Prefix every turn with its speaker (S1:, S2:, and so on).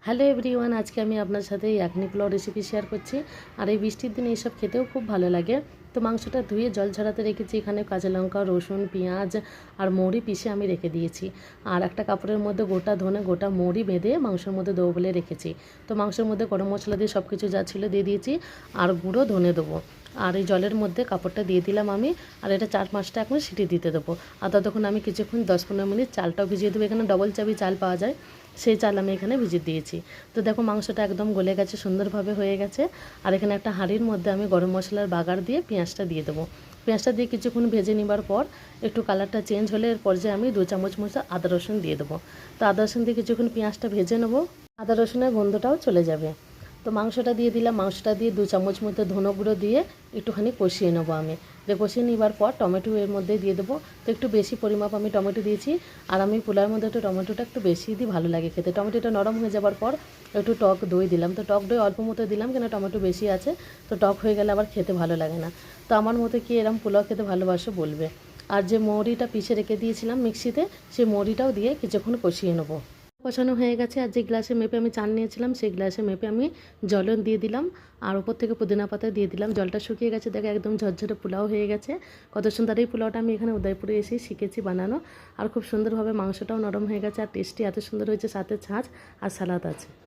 S1: Hello everyone, আজকে আমি আপনার সাথে ইয়াকনি পোলাও রেসিপি শেয়ার করছি। আর এই বৃষ্টির দিনে এইসব খেতেও খুব ভালো লাগে। তো মাংসটা ধুয়ে জল ঝরাতে রেখেছি। এখানে কাঁচা লঙ্কা, রসুন, পেঁয়াজ আর মৌরি পিষে আমি রেখে দিয়েছি। আর একটা কাপড়ের মধ্যে গোটা ধনে, গোটা মৌরি বেঁধে মাংসের মধ্যে দেবো বলে রেখেছি। তো মাংসের মধ্যে গরম মশলা দিয়ে সব কিছু যা ছিল দিয়ে দিয়েছি। আর গুঁড়ো ধনে দেবো। আর এই জলের মধ্যে কাপড়টা দিয়ে দিলাম আমি। আর এটা 4-5টা এখন সিটি দিতে দেবো। আর ততক্ষণ আমি কিছুক্ষণ 10-15 মিনিট চালটাও ভিজিয়ে দেবো। এখানে ডবল চাবি চাল পাওয়া যায়, সেই চাল আমি এখানে ভিজিয়ে দিয়েছি। তো দেখো মাংসটা একদম গলে গেছে, সুন্দরভাবে হয়ে গেছে। আর এখানে একটা হাঁড়ির মধ্যে আমি গরম মশলার বাগার দিয়ে পেঁয়াজটা দিয়ে দেবো। পেঁয়াজটা দিয়ে কিছুক্ষণ ভেজে নেবার পর একটু কালারটা চেঞ্জ হলে এর পর্যায়ে আমি 2 চামচ মতো আদা রসুন দিয়ে দেবো। তো আদা রসুন দিয়ে কিছুক্ষণ পেঁয়াজটা ভেজে নেবো, আদা রসুনের গন্ধটাও চলে যাবে। তো মাংসটা দিয়ে দিলাম। মাংসটা দিয়ে 2 চামচ মতো ধনে গুঁড়ো দিয়ে একটুখানি কষিয়ে নেবো আমি। কষিয়ে নেবার পর টমেটো এর মধ্যে দিয়ে দেবো। তো একটু বেশি পরিমাপ আমি টমেটো দিয়েছি। আর আমি পোলাওর মধ্যে একটু টমেটোটা একটু বেশি দিই, ভালো লাগে খেতে। টমেটোটা নরম হয়ে যাবার পর একটু টক দই দিলাম। তো টক দই অল্প মতো দিলাম, কেন টমেটো বেশি আছে। তো টক হয়ে গেলে আবার খেতে ভালো লাগে না। তো আমার মতো কি এরম পোলাও খেতে ভালোবাসো বলবে। আর যে মৌরিটা পিষে রেখে দিয়েছিলাম মিক্সিতে, সেই মৌরিটাও দিয়ে কিছুক্ষণ কষিয়ে নেবো। কষানো হয়ে গেছে। আর যে গ্লাসে মেপে আমি চাল নিয়েছিলাম, সেই গ্লাসে মেপে আমি জলও দিয়ে দিলাম। আর ওপর থেকে পুদিনা পাতা দিয়ে দিলাম। জলটা শুকিয়ে গেছে, দেখে একদম ঝরঝরে পোলাও হয়ে গেছে। কত সুন্দর এই পোলাওটা আমি এখানে উদয়পুরে এসেই শিখেছি বানানো। আর খুব সুন্দরভাবে মাংসটাও নরম হয়ে গেছে, আর টেস্টি এত সুন্দর হয়েছে, সাথে ছাঁচ আর সালাদ আছে।